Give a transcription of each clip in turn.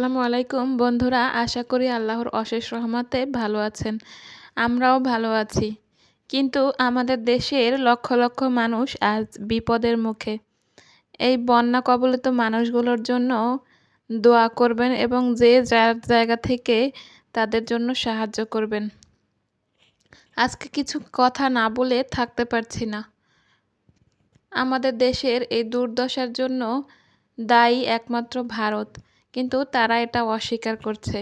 আসসালামু আলাইকুম বন্ধুরা, আশা করি আল্লাহর অশেষ রহমতে ভালো আছেন। আমরাও ভালো আছি। কিন্তু আমাদের দেশের লক্ষ লক্ষ মানুষ আজ বিপদের মুখে। এই বন্যা কবলিত মানুষগুলোর জন্য দোয়া করবেন এবং যে যার জায়গা থেকে তাদের জন্য সাহায্য করবেন। আজকে কিছু কথা না বলে থাকতে পারছি না। আমাদের দেশের এই দুর্দশার জন্য দায়ী একমাত্র ভারত, কিন্তু তারা এটা অস্বীকার করছে।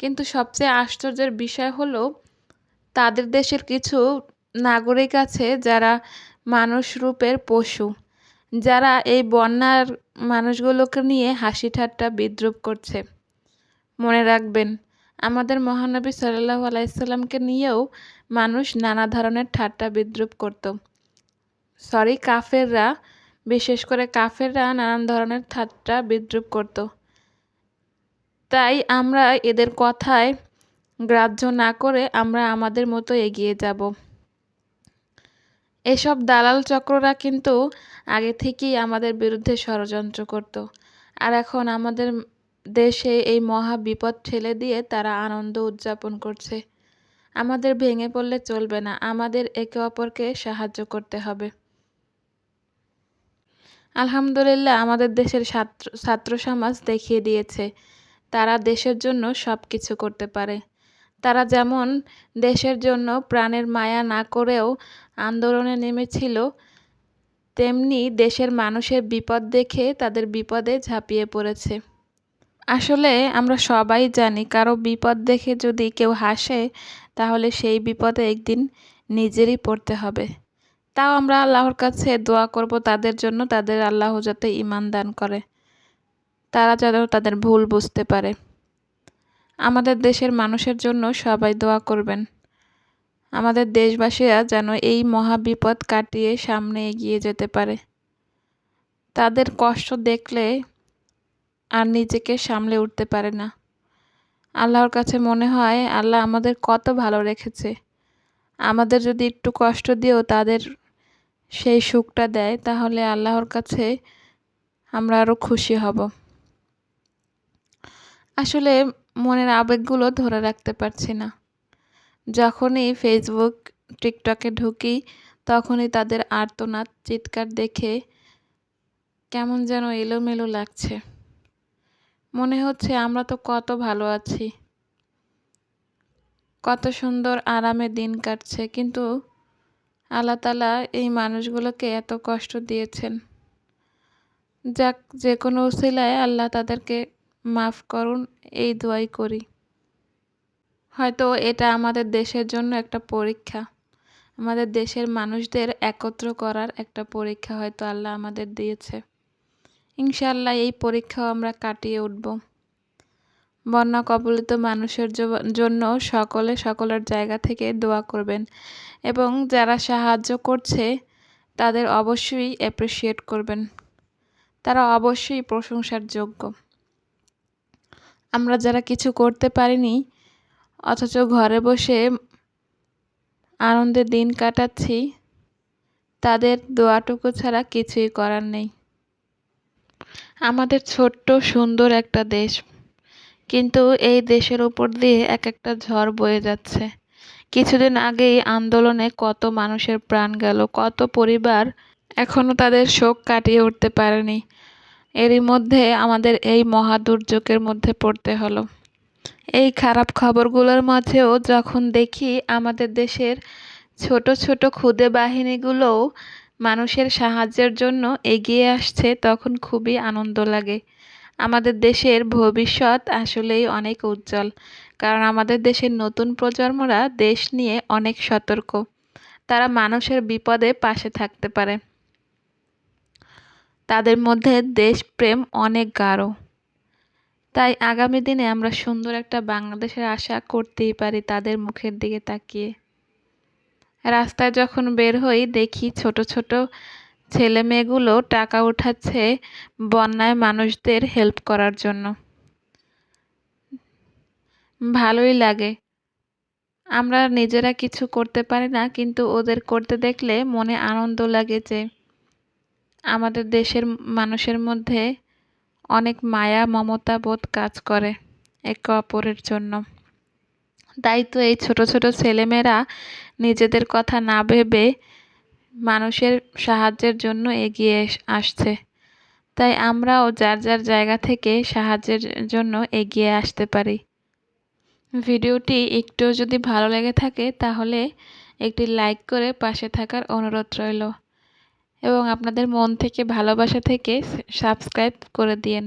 কিন্তু সবচেয়ে আশ্চর্যের বিষয় হলো তাদের দেশের কিছু নাগরিক আছে যারা মানুষ রূপের পশু, যারা এই বন্যার মানুষগুলোকে নিয়ে হাসি ঠাট্টা বিদ্রূপ করছে। মনে রাখবেন, আমাদের মহানবী সাল্লাল্লাহু আলাইহি সাল্লামকে নিয়েও মানুষ নানা ধরনের ঠাট্টা বিদ্রূপ করত। কাফেররা, বিশেষ করে কাফেররা নানান ধরনের ঠাট্টা বিদ্রূপ করত। তাই আমরা এদের কথায় গ্রাহ্য না করে আমরা আমাদের মতো এগিয়ে যাব। এসব দালাল চক্ররা কিন্তু আগে থেকেই আমাদের বিরুদ্ধে ষড়যন্ত্র করত, আর এখন আমাদের দেশে এই মহা বিপদ ঠেলে দিয়ে তারা আনন্দ উদযাপন করছে। আমাদের ভেঙে পড়লে চলবে না, আমাদের একে অপরকে সাহায্য করতে হবে। আলহামদুলিল্লাহ, আমাদের দেশের ছাত্র সমাজ দেখিয়ে দিয়েছে তারা দেশের জন্য সব কিছু করতে পারে। তারা যেমন দেশের জন্য প্রাণের মায়া না করেও আন্দোলনে নেমেছিল, তেমনি দেশের মানুষের বিপদ দেখে তাদের বিপদে ঝাঁপিয়ে পড়েছে। আসলে আমরা সবাই জানি, কারো বিপদ দেখে যদি কেউ হাসে তাহলে সেই বিপদে একদিন নিজেরই পড়তে হবে। তাও আমরা আল্লাহর কাছে দোয়া করব তাদের জন্য, তাদের আল্লাহ যাতে ঈমান দান করে, তারা যেন তাদের ভুল বুঝতে পারে। আমাদের দেশের মানুষের জন্য সবাই দোয়া করবেন। আমাদের দেশবাসীরা যেন এই মহাবিপদ কাটিয়ে সামনে এগিয়ে যেতে পারে। তাদের কষ্ট দেখলে আর নিজেকে সামলে উঠতে পারে না। আল্লাহর কাছে মনে হয় আল্লাহ আমাদের কত ভালো রেখেছে। আমাদের যদি একটু কষ্ট দিয়েও তাদের সেই সুখটা দেয়, তাহলে আল্লাহর কাছে আমরা আরও খুশি হব। আসলে মনের আবেগগুলো ধরে রাখতে পারছি না। যখনই ফেসবুক, টিকটকে ঢুকি, তখনই তাদের আর্তনাদ চিৎকার দেখে কেমন যেন এলোমেলো লাগছে। মনে হচ্ছে আমরা তো কত ভালো আছি, কত সুন্দর আরামে দিন কাটছে, কিন্তু আল্লাহ তাআলা এই মানুষগুলোকে এত কষ্ট দিয়েছেন। যাক, যে কোনো উসিলায় আল্লাহ তাদেরকে মাফ করুন, এই দোয়াই করি। হয়তো এটা আমাদের দেশের জন্য একটা পরীক্ষা, আমাদের দেশের মানুষদের একত্র করার একটা পরীক্ষা হয়তো আল্লাহ আমাদের দিয়েছে। ইনশাআল্লাহ এই পরীক্ষাও আমরা কাটিয়ে উঠব। বন্যা কবলিত মানুষের জন্য সকলে সকলের জায়গা থেকে দোয়া করবেন, এবং যারা সাহায্য করছে তাদের অবশ্যই অ্যাপ্রিসিয়েট করবেন। তারা অবশ্যই প্রশংসার যোগ্য। আমরা যারা কিছু করতে পারিনি, অথচ ঘরে বসে আনন্দে দিন কাটাচ্ছি, তাদের দোয়াটুকু ছাড়া কিছুই করার নেই। আমাদের ছোট্ট সুন্দর একটা দেশ, কিন্তু এই দেশের উপর দিয়ে এক একটা ঝড় বয়ে যাচ্ছে। কিছুদিন আগেই আন্দোলনে কত মানুষের প্রাণ গেল, কত পরিবার এখনো তাদের শোক কাটিয়ে উঠতে পারেনি। এরই মধ্যে আমাদের এই মহা দুর্যোগের মধ্যে পড়তে হলো। এই খারাপ খবরগুলোর মাঝেও যখন দেখি আমাদের দেশের ছোট ছোট ক্ষুদে বাহিনীগুলোও মানুষের সাহায্যের জন্য এগিয়ে আসছে, তখন খুবই আনন্দ লাগে। আমাদের দেশের ভবিষ্যৎ আসলেই অনেক উজ্জ্বল, কারণ আমাদের দেশের নতুন প্রজন্মরা দেশ নিয়ে অনেক সতর্ক। তারা মানুষের বিপদে পাশে থাকতে পারে। তাদের মধ্যে দেশপ্রেম অনেক গাঢ়। তাই আগামী দিনে আমরা সুন্দর একটা বাংলাদেশের আশা করতেই পারি তাদের মুখের দিকে তাকিয়ে। রাস্তায় যখন বের হই, দেখি ছোট ছোট ছেলে মেয়েগুলো টাকা উঠাচ্ছে বন্যায় মানুষদের হেল্প করার জন্য। ভালোই লাগে। আমরা নিজেরা কিছু করতে পারি না, কিন্তু ওদের করতে দেখলে মনে আনন্দ লাগে যে আমাদের দেশের মানুষের মধ্যে অনেক মায়া মমতা বোধ কাজ করে একে অপরের জন্য। তাই তো এই ছোট ছোট ছেলেমেয়েরা নিজেদের কথা না ভেবে মানুষের সাহায্যের জন্য এগিয়ে আসছে। তাই আমরাও যার যার জায়গা থেকে সাহায্যের জন্য এগিয়ে আসতে পারি। ভিডিওটি একটু যদি ভালো লেগে থাকে তাহলে একটি লাইক করে পাশে থাকার অনুরোধ রইল এবং আপনাদের মন থেকে ভালোবাসা থেকে সাবস্ক্রাইব করে দিয়েন।